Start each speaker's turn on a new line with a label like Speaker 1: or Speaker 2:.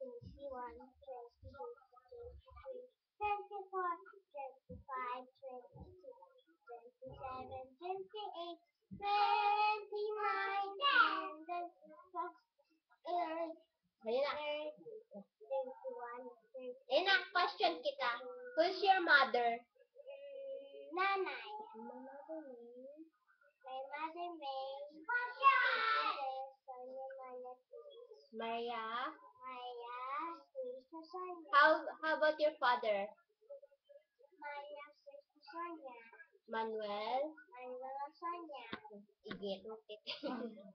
Speaker 1: 21, 22, 23, 24, 25, 26, 27, 28, 29, and 30,
Speaker 2: Ayun na.
Speaker 1: 31, 32.
Speaker 2: Ayun na, question kita. Who's your mother?
Speaker 1: Nanay. My mother May. Sonia Maya.
Speaker 2: Maria.
Speaker 1: Maya. Sister Sonia.
Speaker 2: How about your father?
Speaker 1: Maya. Sister Sonia.
Speaker 2: Manuel.
Speaker 1: Manuela Sonia.
Speaker 2: Igit.